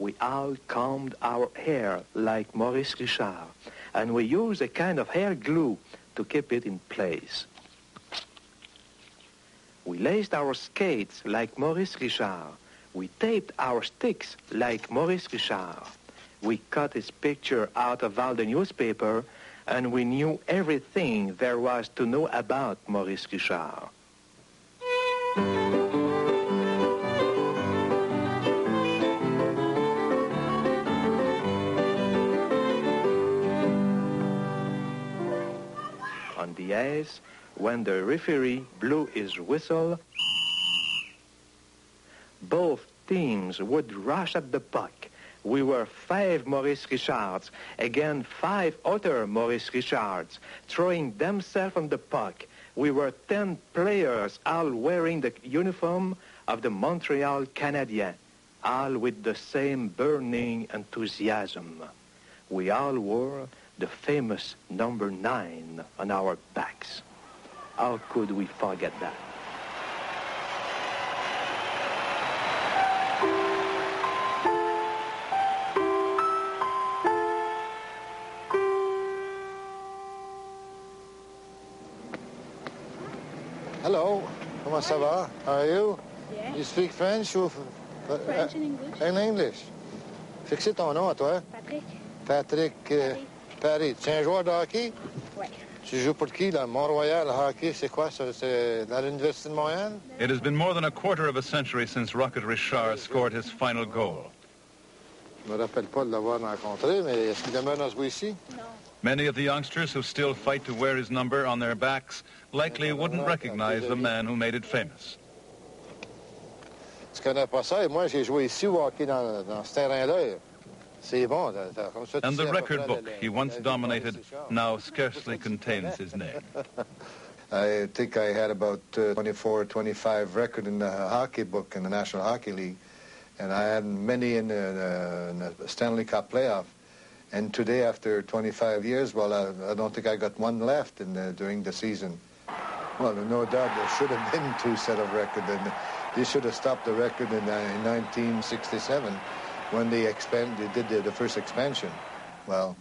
We all combed our hair like Maurice Richard, and we used a kind of hair glue to keep it in place. We laced our skates like Maurice Richard. We taped our sticks like Maurice Richard. We cut his picture out of all the newspaper, and we knew everything there was to know about Maurice Richard. On the ice, when the referee blew his whistle, both teams would rush at the puck. We were 5 Maurice Richards, again 5 other Maurice Richards, throwing themselves on the puck. We were 10 players, all wearing the uniform of the Montreal Canadiens, all with the same burning enthusiasm. We all wore the famous number 9 on our backs. How could we forget that? Hello, comment ça va? How are you? Yeah. You speak French or... French and English. In English. Fixez ton nom à toi. Patrick. Patrick Paris. Tu es un joueur de hockey? Oui. Tu joues pour qui, là? Mont-Royal hockey, c'est quoi ça? C'est à l'Université de Montréal? It has been more than a quarter of a century since Rocket Richard scored his final goal. Je me rappelle pas de l'avoir rencontré, mais est-ce qu'il demeure dans ce bout ici? No. Many of the youngsters who still fight to wear his number on their backs likely wouldn't recognize the man who made it famous. Tu connais pas ça? Et moi, j'ai joué ici au hockey dans ce terrain-là. C'est bon. Comme ça, And the record book he once dominated now scarcely contains his name. I think I had about 24, 25 record in the hockey book in the National Hockey League. And I had many in the Stanley Cup playoff. And today, after 25 years, well, I don't think I got one left during the season. Well, no doubt there should have been 2 set of records. And they should have stopped the record in 1967 when they did the first expansion. Well,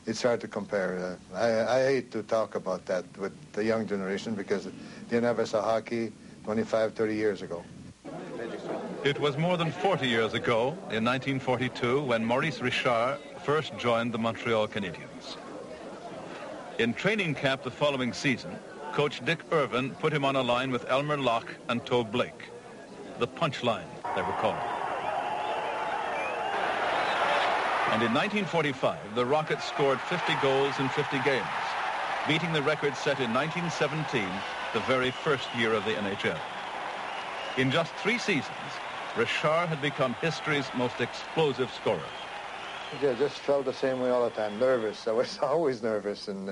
it's hard to compare. I hate to talk about that with the young generation because they never saw hockey 25, 30 years ago. It was more than 40 years ago, in 1942, when Maurice Richard first joined the Montreal Canadiens. In training camp the following season, Coach Dick Irvin put him on a line with Elmer Locke and Toe Blake. The punch line, they were called. And in 1945, the Rockets scored 50 goals in 50 games, beating the record set in 1917, the very first year of the NHL. In just 3 seasons, Richard had become history's most explosive scorer. I just felt the same way all the time, nervous. I was always nervous. And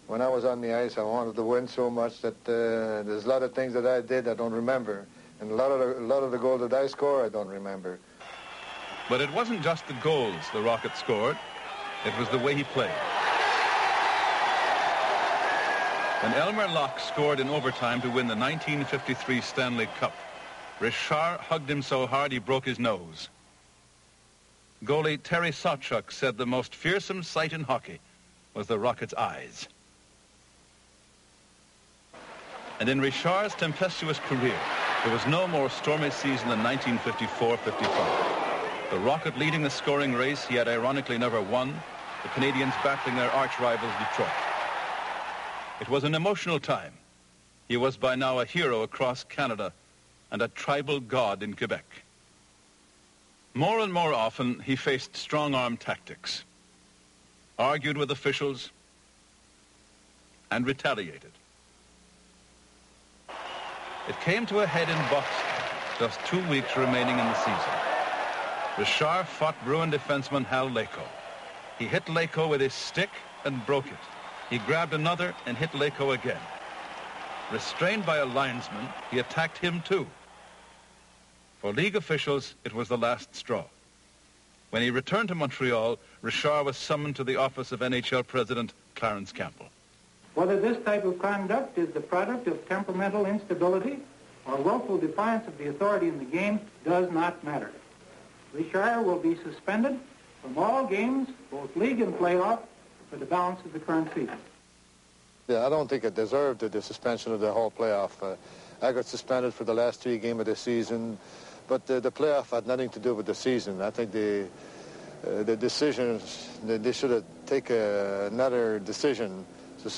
when I was on the ice, I wanted to win so much that there's a lot of things that I did I don't remember. And a lot of the goals that I score, I don't remember. But it wasn't just the goals the Rockets scored. It was the way he played. When Elmer Locke scored in overtime to win the 1953 Stanley Cup, Richard hugged him so hard he broke his nose. Goalie Terry Sawchuk said the most fearsome sight in hockey was the Rockets' eyes. And in Richard's tempestuous career, there was no more stormy season than 1954-55. The Rocket leading the scoring race he had ironically never won, the Canadiens battling their arch-rivals Detroit. It was an emotional time. He was by now a hero across Canada and a tribal god in Quebec. More and more often, he faced strong-arm tactics, argued with officials, and retaliated. It came to a head in Boston, just 2 weeks remaining in the season. Richard fought Bruin defenseman Hal Laycoe. He hit Laycoe with his stick and broke it. He grabbed another and hit Laycoe again. Restrained by a linesman, he attacked him too. For league officials, it was the last straw. When he returned to Montreal, Richard was summoned to the office of NHL President Clarence Campbell. Whether this type of conduct is the product of temperamental instability or willful defiance of the authority in the game does not matter. Richard will be suspended from all games, both league and playoff, for the balance of the current season. Yeah, I don't think it deserved the suspension of the whole playoff. I got suspended for the last 3 games of the season, but the playoff had nothing to do with the season. I think the decisions, they should have taken another decision to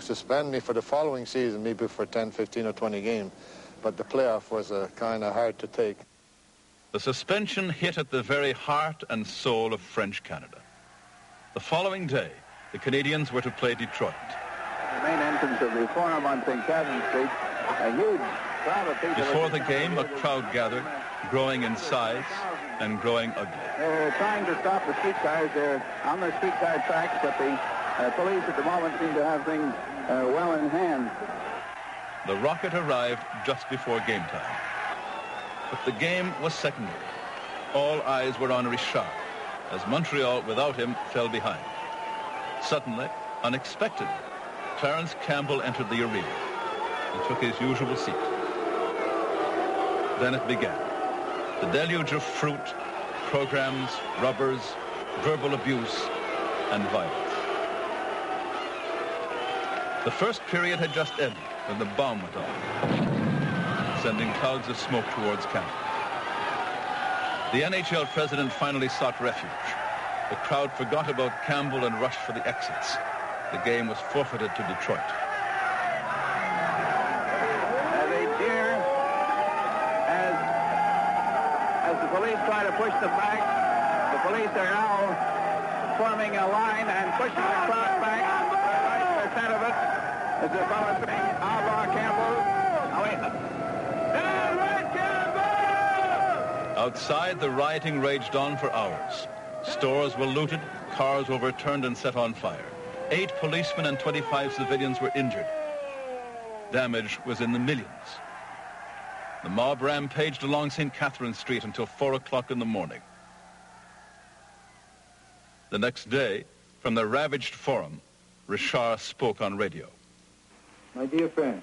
suspend me for the following season, maybe for 10, 15, or 20 games. But the playoff was kind of hard to take. The suspension hit at the very heart and soul of French Canada. The following day, the Canadiens were to play Detroit. The main entrance of the Forum on St. Catherine Street, a huge crowd of people. Before the game, a crowd gathered, growing in size and growing ugly. They're trying to stop the streetcars. They're on the streetcar tracks, but the police at the moment seem to have things well in hand. The rocket arrived just before game time. But the game was secondary. All eyes were on Richard, as Montreal, without him, fell behind. Suddenly, unexpectedly, Clarence Campbell entered the arena and took his usual seat. Then it began. The deluge of fruit, programs, rubbers, verbal abuse, and violence. The first period had just ended when the bomb went off, sending clouds of smoke towards Canada. The NHL president finally sought refuge. The crowd forgot about Campbell and rushed for the exits. The game was forfeited to Detroit. They cheer as the police try to push them back. The police are now forming a line and pushing the crowd back right to the center of it. As the fellow saying, outlaw Campbell. Outside, the rioting raged on for hours. Stores were looted, cars overturned and set on fire. 8 policemen and 25 civilians were injured. Damage was in the millions. The mob rampaged along St. Catherine Street until 4 o'clock in the morning. The next day, from the ravaged Forum, Richard spoke on radio. My dear friend,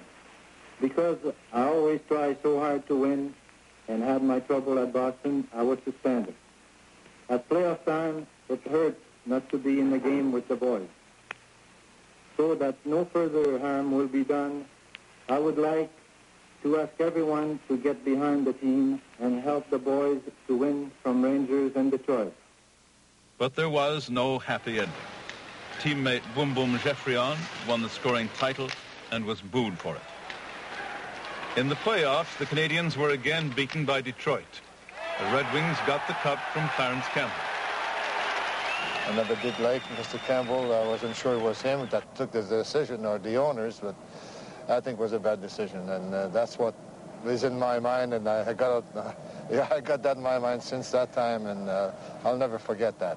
because I always try so hard to win and had my trouble at Boston, I was suspended. At playoff time, it hurts not to be in the game with the boys. So that no further harm will be done, I would like to ask everyone to get behind the team and help the boys to win from Rangers and Detroit. But there was no happy ending. Teammate Boom Boom Geoffrion won the scoring title and was booed for it. In the playoffs, the Canadiens were again beaten by Detroit. The Red Wings got the cup from Clarence Campbell. I never did like Mr. Campbell. I wasn't sure it was him that took the decision or the owners, but I think it was a bad decision. And that's what is in my mind, and I got that in my mind since that time, and I'll never forget that.